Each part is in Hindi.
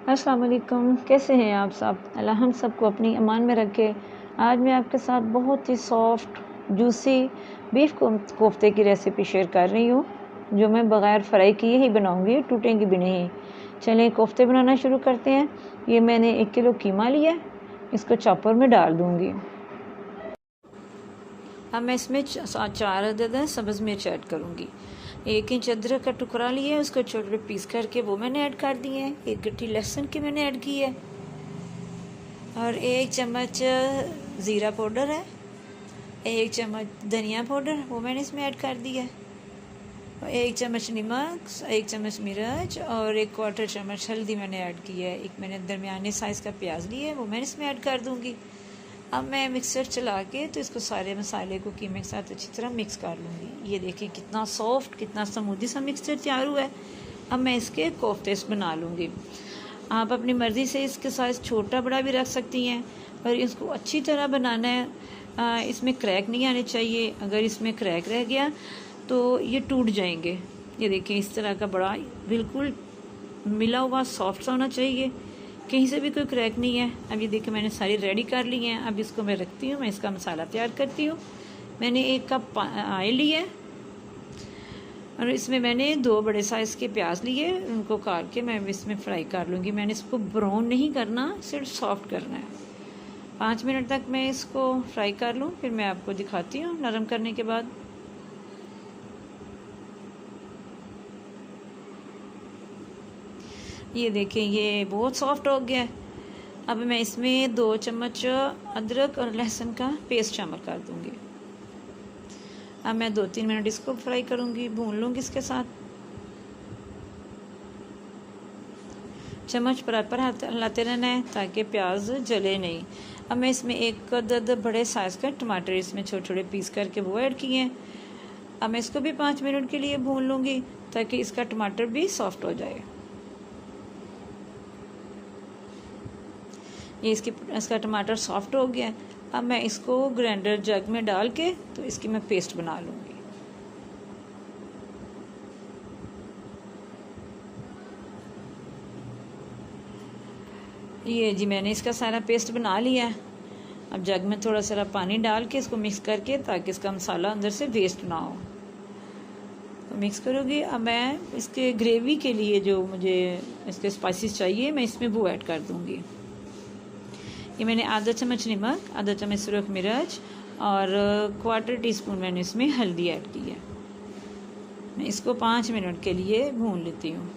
अस्सलाम वालेकुम, कैसे हैं आप सब? अल्लाह हम सबको अपनी अमान में रखे। आज मैं आपके साथ बहुत ही सॉफ्ट, जूसी बीफ कोफ्ते की रेसिपी शेयर कर रही हूँ, जो मैं बग़ैर फ्राई किए ही बनाऊँगी, टूटेंगी भी नहीं। चलें कोफ्ते बनाना शुरू करते हैं। ये मैंने 1 किलो कीमा लिया है, इसको चॉपर में डाल दूँगी। अब मैं इसमें 4 अदद सब्ज़ मिर्च ऐड करूँगी। 1 इंच अदरक का टुकड़ा लिया है, उसको छोटे पीस करके वो मैंने ऐड कर दिए हैं। 1 गट्टी लहसुन की मैंने ऐड की है और 1 चम्मच ज़ीरा पाउडर है, 1 चम्मच धनिया पाउडर वो मैंने इसमें ऐड कर दिया है, 1 चम्मच नमक, 1 चम्मच मिर्च और 1/4 चम्मच हल्दी मैंने ऐड की है। एक मैंने दरमियाने साइज़ का प्याज लिया है, वो मैं इसमें ऐड कर दूँगी। अब मैं मिक्सर चला के तो इसको सारे मसाले को कीमे के साथ अच्छी तरह मिक्स कर लूँगी। ये देखिए कितना सॉफ्ट, कितना स्मूदी सा मिक्सचर तैयार हुआ है। अब मैं इसके कोफ्ते बना लूँगी। आप अपनी मर्ज़ी से इसके साइज़ छोटा बड़ा भी रख सकती हैं और इसको अच्छी तरह बनाना है। इसमें क्रैक नहीं आने चाहिए। अगर इसमें क्रैक रह गया तो ये टूट जाएंगे। ये देखिए इस तरह का बड़ा बिल्कुल मिला हुआ सॉफ्ट सा होना चाहिए, कहीं से भी कोई क्रैक नहीं है। अब ये देखिए मैंने सारी रेडी कर ली हैं। अब इसको मैं रखती हूँ, मैं इसका मसाला तैयार करती हूँ। मैंने 1 कप ऑयल लिया है और इसमें मैंने 2 बड़े साइज़ के प्याज लिए, उनको काट के मैं इसमें फ्राई कर लूँगी। मैंने इसको ब्राउन नहीं करना, सिर्फ सॉफ्ट करना है। 5 मिनट तक मैं इसको फ्राई कर लूँ, फिर मैं आपको दिखाती हूँ नरम करने के बाद। ये देखें ये बहुत सॉफ्ट हो गया है। अब मैं इसमें 2 चम्मच अदरक और लहसुन का पेस्ट शामिल कर दूंगी। अब मैं 2-3 मिनट इसको फ्राई करूंगी, भून लूँगी इसके साथ। चम्मच बराबर हाथ हिलाते रहना है ताकि प्याज जले नहीं। अब मैं इसमें 1 अदद बड़े साइज़ का टमाटर इसमें छोटे छोटे पीस करके वो ऐड किए हैं। अब मैं इसको भी 5 मिनट के लिए भून लूँगी ताकि इसका टमाटर भी सॉफ्ट हो जाए। ये इसका टमाटर सॉफ्ट हो गया है। अब मैं इसको ग्राइंडर जग में डाल के तो इसकी मैं पेस्ट बना लूँगी। ये जी मैंने इसका सारा पेस्ट बना लिया है। अब जग में थोड़ा सा पानी डाल के इसको मिक्स करके ताकि इसका मसाला अंदर से वेस्ट ना हो, तो मिक्स करूँगी। अब मैं इसके ग्रेवी के लिए जो मुझे इसके स्पाइसेस चाहिए मैं इसमें वो ऐड कर दूँगी। ये मैंने आधा चम्मच नमक, आधा चम्मच सुरख मिर्च और 1/4 टीस्पून मैंने इसमें हल्दी ऐड की है। मैं इसको 5 मिनट के लिए भून लेती हूँ।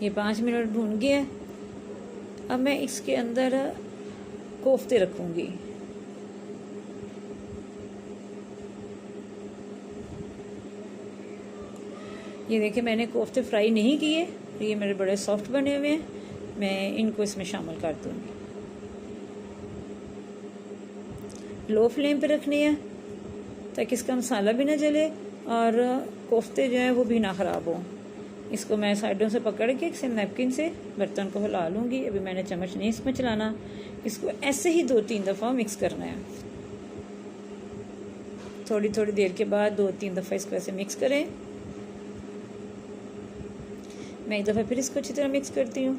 ये 5 मिनट भून गया। अब मैं इसके अंदर कोफ्ते रखूँगी। ये देखिए मैंने कोफ्ते फ्राई नहीं किए, ये मेरे बड़े सॉफ्ट बने हुए हैं। मैं इनको इसमें शामिल कर दूँगी। लो फ्लेम पे रखनी है ताकि इसका मसाला भी ना जले और कोफ्ते जो हैं वो भी ना ख़राब हों। इसको मैं साइडों से पकड़ के किसी नैपकिन से बर्तन को हिला लूँगी। अभी मैंने चम्मच नहीं इसमें चलाना, इसको ऐसे ही 2-3 दफ़ा मिक्स करना है। थोड़ी थोड़ी देर के बाद 2-3 दफ़ा इसको ऐसे मिक्स करें। मैं एक दफ़ा फिर इसको अच्छी तरह मिक्स करती हूँ।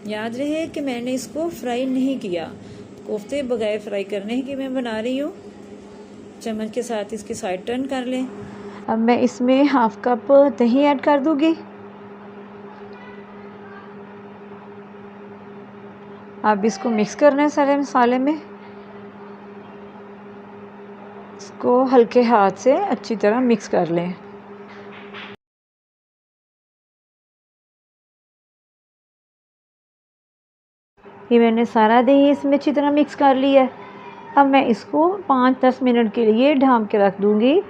याद रहे कि मैंने इसको फ्राई नहीं किया, कोफ्ते बगैर फ्राई करने की मैं बना रही हूँ। चम्मच के साथ इसकी साइड टर्न कर लें। अब मैं इसमें 1/2 कप दही ऐड कर दूँगी। अब इसको मिक्स करना है सारे मसाले में। इसको हल्के हाथ से अच्छी तरह मिक्स कर लें। ये मैंने सारा दही इसमें अच्छी तरह मिक्स कर लिया है। अब मैं इसको 5-10 मिनट के लिए ढाँप के रख दूँगी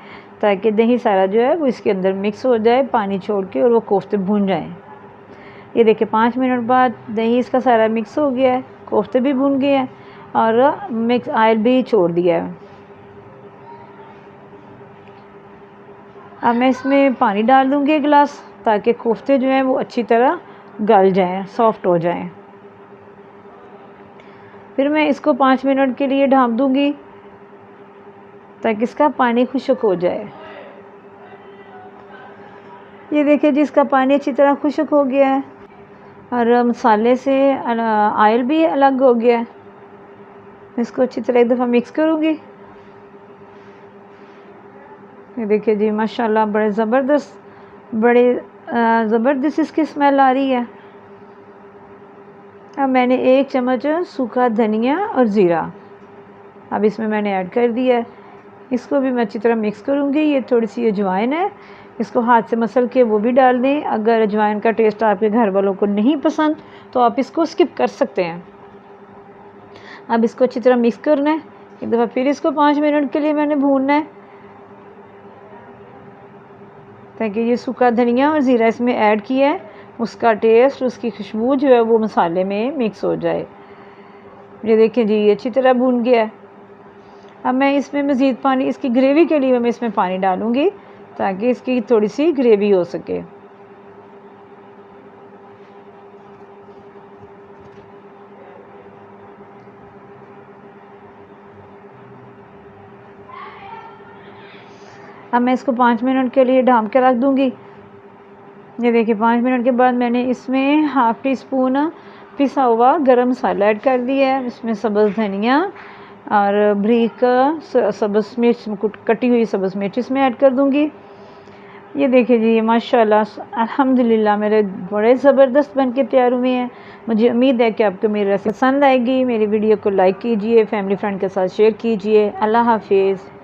ताकि दही सारा जो है वो इसके अंदर मिक्स हो जाए पानी छोड़ के और वो कोफ्ते भून जाएं। ये देखिए 5 मिनट बाद दही इसका सारा मिक्स हो गया है, कोफ्ते भी भून गए हैं और मिक्स ऑयल भी छोड़ दिया है। अब मैं इसमें पानी डाल दूँगी 1 गिलास ताकि कोफ्ते जो हैं वो अच्छी तरह गल जाएँ, सॉफ्ट हो जाएँ। फिर मैं इसको 5 मिनट के लिए ढाँप दूँगी ताकि इसका पानी खुश्क हो जाए। ये देखिए जी, इसका पानी अच्छी तरह खुश्क हो गया है और मसाले से ऑयल भी अलग हो गया है। इसको अच्छी तरह एक दफ़ा मिक्स करूँगी। ये देखिए जी, माशाल्लाह बड़े ज़बरदस्त इसकी स्मेल आ रही है। अब मैंने 1 चम्मच सूखा धनिया और ज़ीरा अब इसमें मैंने ऐड कर दिया है। इसको भी मैं अच्छी तरह मिक्स करूँगी। ये थोड़ी सी अजवाइन है, इसको हाथ से मसल के वो भी डाल दें। अगर अजवाइन का टेस्ट आपके घर वालों को नहीं पसंद तो आप इसको स्किप कर सकते हैं। अब इसको अच्छी तरह मिक्स करना है। एक दफ़ा फिर इसको 5 मिनट के लिए मैंने भूनना है ताकि ये सूखा धनिया और ज़ीरा इसमें ऐड किया है, उसका टेस्ट, उसकी खुशबू जो है वो मसाले में मिक्स हो जाए। ये देखिए जी, ये अच्छी तरह भून गया है। अब मैं इसमें मज़ीद पानी, इसकी ग्रेवी के लिए मैं इसमें पानी डालूँगी ताकि इसकी थोड़ी सी ग्रेवी हो सके। अब मैं इसको 5 मिनट के लिए ढाँप के रख दूँगी। ये देखिए 5 मिनट के बाद मैंने इसमें हाफ़ टी स्पून पिसा हुआ गरम मसाला ऐड कर दिया है। इसमें सब्ज़ धनिया और बारीक सब्ज़ मिर्च, कटी हुई सब्ज़ मिर्च इसमें ऐड कर दूँगी। ये देखिए जी, माशाल्लाह अल्हम्दुलिल्लाह मेरे बड़े ज़बरदस्त बन के तैयार हुए हैं। मुझे उम्मीद है कि आपको मेरी रेसिपी पसंद आएगी। मेरी वीडियो को लाइक कीजिए, फैमिली फ्रेंड के साथ शेयर कीजिए। अल्लाह हाफिज़।